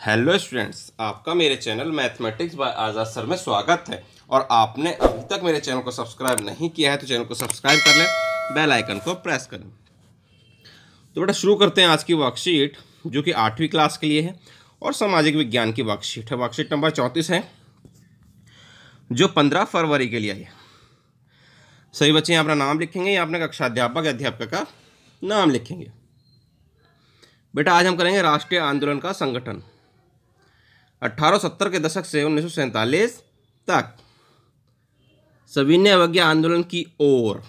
Hello students, आपका मेरे channel mathematics bye आज़ाद sir में स्वागत है। और आपने अभी तक मेरे चैनल को सब्सक्राइब नहीं किया है तो चैनल को सब्सक्राइब कर लें, बेल आइकन को प्रेस करें। तो बेटा शुरू करते हैं आज की वर्कशीट, जो कि 8वीं क्लास के लिए है और सामाजिक विज्ञान की वर्कशीट है। वर्कशीट नंबर 34 है, जो 15 फरवरी के लिए है। सभी बच्चे यहाँ अपना नाम लिखेंगे या अपने कक्षाध्यापक या अध्यापक का नाम लिखेंगे। बेटा आज हम करेंगे राष्ट्रीय आंदोलन का संगठन 1870 के दशक से 1947 तक, सविनय अवज्ञा आंदोलन की ओर।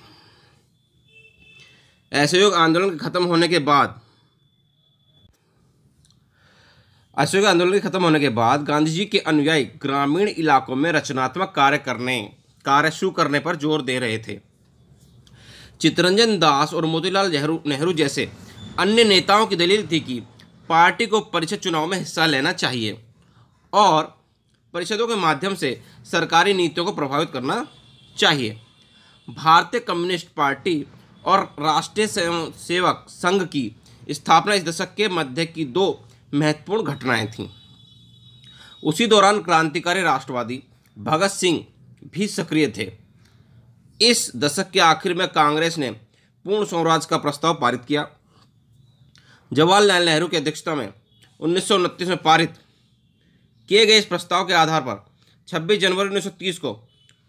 असहयोग आंदोलन के खत्म होने के बाद गांधी जी के अनुयायी ग्रामीण इलाकों में रचनात्मक कार्य शुरू करने पर जोर दे रहे थे। चित्तरंजन दास और मोतीलाल नेहरू जैसे अन्य नेताओं की दलील थी कि पार्टी को परिषद चुनाव में हिस्सा लेना चाहिए और परिषदों के माध्यम से सरकारी नीतियों को प्रभावित करना चाहिए। भारतीय कम्युनिस्ट पार्टी और राष्ट्रीय सेवक संघ की स्थापना इस दशक के मध्य की दो महत्वपूर्ण घटनाएं थीं। उसी दौरान क्रांतिकारी राष्ट्रवादी भगत सिंह भी सक्रिय थे। इस दशक के आखिर में कांग्रेस ने पूर्ण स्वराज का प्रस्ताव पारित किया। जवाहरलाल नेहरू की अध्यक्षता में 1929 में पारित किए गए इस प्रस्ताव के आधार पर 26 जनवरी 1930 को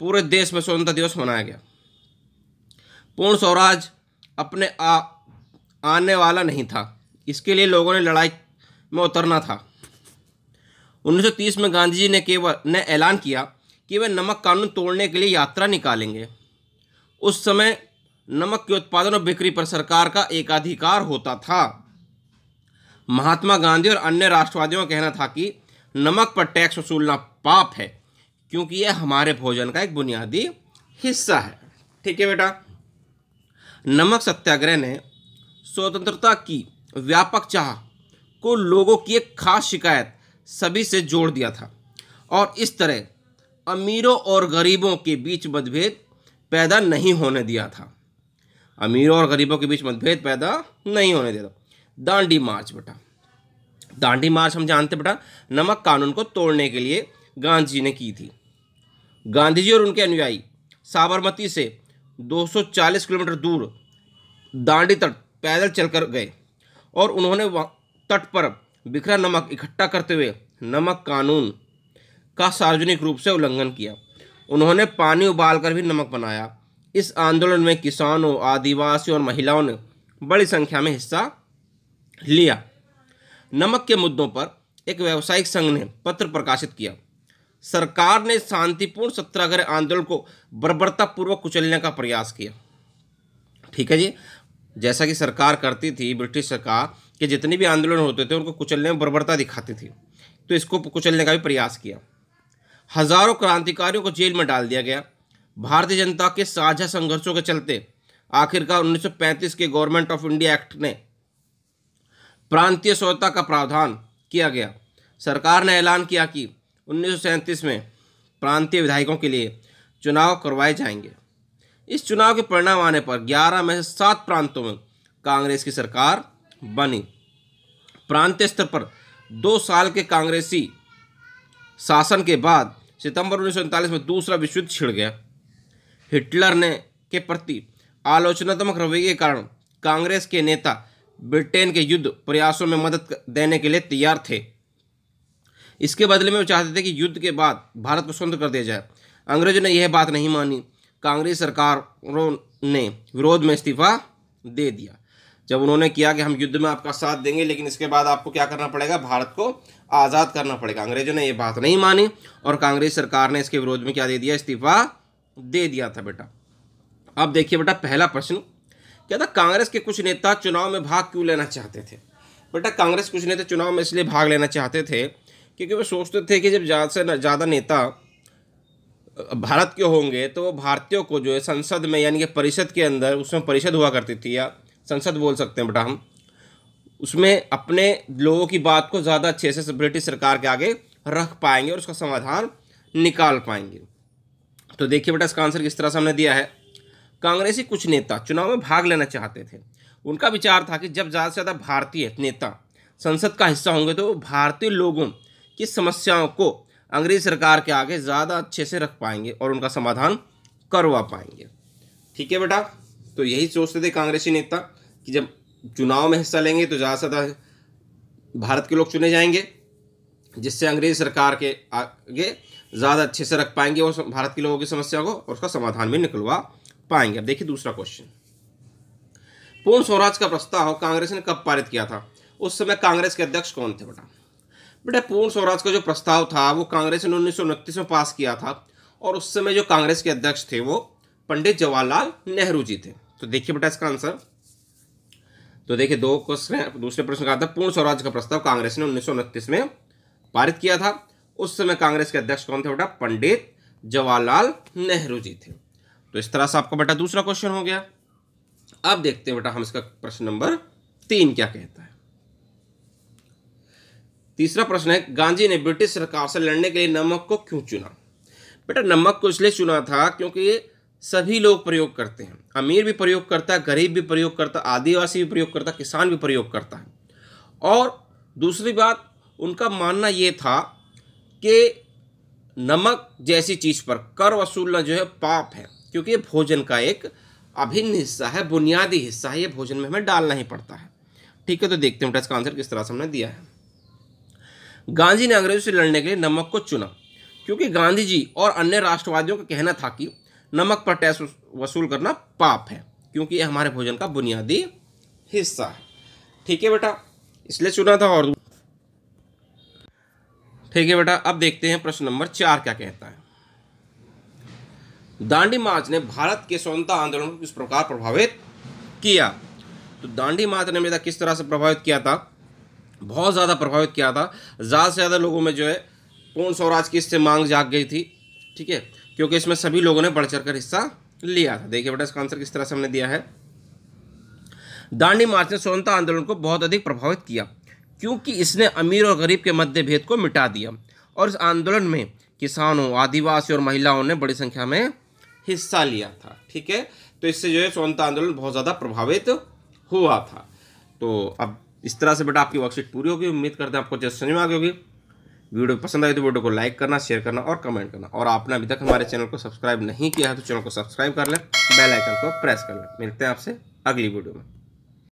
पूरे देश में स्वतंत्रता दिवस मनाया गया। पूर्ण स्वराज अपने आने वाला नहीं था, इसके लिए लोगों ने लड़ाई में उतरना था। 1930 में गांधी जी ने ऐलान किया कि वे नमक कानून तोड़ने के लिए यात्रा निकालेंगे। उस समय नमक के उत्पादन और बिक्री पर सरकार का एकाधिकार होता था। महात्मा गांधी और अन्य राष्ट्रवादियों का कहना था कि नमक पर टैक्स वसूलना पाप है, क्योंकि यह हमारे भोजन का एक बुनियादी हिस्सा है। ठीक है बेटा। नमक सत्याग्रह ने स्वतंत्रता की व्यापक चाह को लोगों की एक खास शिकायत सभी से जोड़ दिया था और इस तरह अमीरों और गरीबों के बीच मतभेद पैदा नहीं होने दिया था। दांडी मार्च बेटा, दांडी मार्च हम जानते बेटा नमक कानून को तोड़ने के लिए गांधी जी ने की थी। गांधी जी और उनके अनुयायी साबरमती से 240 किलोमीटर दूर दांडी तट पैदल चलकर गए और उन्होंने तट पर बिखरा नमक इकट्ठा करते हुए नमक कानून का सार्वजनिक रूप से उल्लंघन किया। उन्होंने पानी उबालकर भी नमक बनाया। इस आंदोलन में किसानों, आदिवासियों और महिलाओं ने बड़ी संख्या में हिस्सा लिया। नमक के मुद्दों पर एक व्यावसायिक संघ ने पत्र प्रकाशित किया। सरकार ने शांतिपूर्ण सत्याग्रह आंदोलन को बर्बरतापूर्वक कुचलने का प्रयास किया। ठीक है जी, जैसा कि सरकार करती थी, ब्रिटिश सरकार के जितने भी आंदोलन होते थे उनको कुचलने में बर्बरता दिखाती थी, तो इसको कुचलने का भी प्रयास किया। हजारों क्रांतिकारियों को जेल में डाल दिया गया। भारतीय जनता के साझा संघर्षों के चलते आखिरकार 1935 के गवर्नमेंट ऑफ इंडिया एक्ट ने प्रांतीय स्वतंत्रता का प्रावधान किया गया। सरकार ने ऐलान किया कि 1937 में प्रांतीय विधायकों के लिए चुनाव करवाए जाएंगे। इस चुनाव के परिणाम आने पर 11 में से 7 प्रांतों में कांग्रेस की सरकार बनी। प्रांतीय स्तर पर 2 साल के कांग्रेसी शासन के बाद सितंबर 1939 में दूसरा विश्व युद्ध छिड़ गया। हिटलर के प्रति आलोचनात्मक रवैये के कारण कांग्रेस के नेता ब्रिटेन के युद्ध प्रयासों में मदद देने के लिए तैयार थे। इसके बदले में वो चाहते थे कि युद्ध के बाद भारत को स्वतंत्र कर दिया जाए। अंग्रेजों ने यह बात नहीं मानी। कांग्रेस सरकारों ने विरोध में इस्तीफा दे दिया। जब उन्होंने किया कि हम युद्ध में आपका साथ देंगे, लेकिन इसके बाद आपको क्या करना पड़ेगा, भारत को आज़ाद करना पड़ेगा। अंग्रेजों ने यह बात नहीं मानी और कांग्रेस सरकार ने इसके विरोध में क्या दे दिया, इस्तीफा दे दिया था बेटा। अब देखिए बेटा, पहला प्रश्न क्या था, कांग्रेस के कुछ नेता चुनाव में भाग क्यों लेना चाहते थे। बेटा कांग्रेस कुछ नेता चुनाव में इसलिए भाग लेना चाहते थे क्योंकि वे सोचते थे कि जब ज़्यादा से ज़्यादा नेता भारत के होंगे तो वो भारतीयों को जो है संसद में, यानी कि परिषद के अंदर, उसमें परिषद हुआ करती थी या संसद बोल सकते हैं बेटा हम, उसमें अपने लोगों की बात को ज़्यादा अच्छे से ब्रिटिश सरकार के आगे रख पाएंगे और उसका समाधान निकाल पाएंगे। तो देखिए बेटा इसका आंसर किस तरह से हमने दिया है। कांग्रेसी कुछ नेता चुनाव में भाग लेना चाहते थे। उनका विचार था कि जब ज़्यादा से ज़्यादा भारतीय नेता संसद का हिस्सा होंगे तो भारतीय लोगों की समस्याओं को अंग्रेज सरकार के आगे ज़्यादा अच्छे से रख पाएंगे और उनका समाधान करवा पाएंगे। ठीक है बेटा, तो यही सोचते थे कांग्रेसी नेता कि जब चुनाव में हिस्सा लेंगे तो ज़्यादा से ज़्यादा भारत के लोग चुने जाएंगे, जिससे अंग्रेज सरकार के आगे ज़्यादा अच्छे से रख पाएंगे और भारत के लोगों की समस्या को और उसका समाधान भी निकलवा पाएंगे। अब देखिए दूसरा क्वेश्चन, पूर्ण स्वराज का प्रस्ताव कांग्रेस ने कब पारित किया था? उस समय कांग्रेस के अध्यक्ष कौन थे बेटा? बेटा पूर्ण स्वराज का जो प्रस्ताव था वो कांग्रेस ने 1929 में पास किया था और उस समय जो कांग्रेस के अध्यक्ष थे वो पंडित जवाहरलाल नेहरू जी थे। तो देखिए बेटा इसका आंसर, तो देखिए दो क्वेश्चन, दूसरे प्रश्न का था पूर्ण स्वराज का प्रस्ताव कांग्रेस ने 1929 में पारित किया था, उस समय कांग्रेस के अध्यक्ष कौन थे बेटा? पंडित जवाहरलाल नेहरू जी थे। तो इस तरह से आपका बेटा दूसरा क्वेश्चन हो गया। अब देखते हैं बेटा हम इसका प्रश्न नंबर 3 क्या कहता है। तीसरा प्रश्न है, गांधी ने ब्रिटिश सरकार से लड़ने के लिए नमक को क्यों चुना? बेटा नमक को इसलिए चुना था क्योंकि ये सभी लोग प्रयोग करते हैं, अमीर भी प्रयोग करता है, गरीब भी प्रयोग करता है, आदिवासी भी प्रयोग करता है, किसान भी प्रयोग करता है। और दूसरी बात उनका मानना ये था कि नमक जैसी चीज़ पर कर वसूलना जो है पाप है, क्योंकि ये भोजन का एक अभिन्न हिस्सा है, बुनियादी हिस्सा है, ये भोजन में हमें डालना ही पड़ता है। ठीक है, तो देखते हैं इसका आंसर किस तरह से हमने दिया है। गांधी ने अंग्रेजों से लड़ने के लिए नमक को चुना क्योंकि गांधी जी और अन्य राष्ट्रवादियों का कहना था कि नमक पर टैक्स वसूल करना पाप है, क्योंकि ये हमारे भोजन का बुनियादी हिस्सा है। ठीक है बेटा, इसलिए चुना था। और ठीक है बेटा, अब देखते हैं प्रश्न नंबर 4 क्या कहता है। दांडी मार्च ने भारत के स्वतंत्रता आंदोलन को किस प्रकार प्रभावित किया? तो दांडी मार्च ने बेटा किस तरह से प्रभावित किया था? बहुत ज़्यादा प्रभावित किया था। ज़्यादा से ज़्यादा लोगों में जो है पूर्ण स्वराज की इससे मांग जाग गई थी। ठीक है, क्योंकि इसमें सभी लोगों ने बढ़ चढ़कर हिस्सा लिया था। देखिए बेटा इसका आंसर किस तरह से हमने दिया है। दांडी मार्च ने स्वतंत्रता आंदोलन को बहुत अधिक प्रभावित किया क्योंकि इसने अमीर और गरीब के मध्य भेद को मिटा दिया और इस आंदोलन में किसानों, आदिवासी और महिलाओं ने बड़ी संख्या में हिस्सा लिया था। ठीक है, तो इससे जो है स्वतंत्रता आंदोलन बहुत ज़्यादा प्रभावित हुआ था। तो अब इस तरह से बेटा आपकी वर्कशीट पूरी होगी। उम्मीद करते हैं आपको जैसे समझ में आ गई होगी। वीडियो पसंद आई तो वीडियो को लाइक करना, शेयर करना और कमेंट करना। और आपने अभी तक हमारे चैनल को सब्सक्राइब नहीं किया है तो चैनल को सब्सक्राइब कर लें, बेल आइकन को प्रेस कर लें। मिलते हैं आपसे अगली वीडियो में।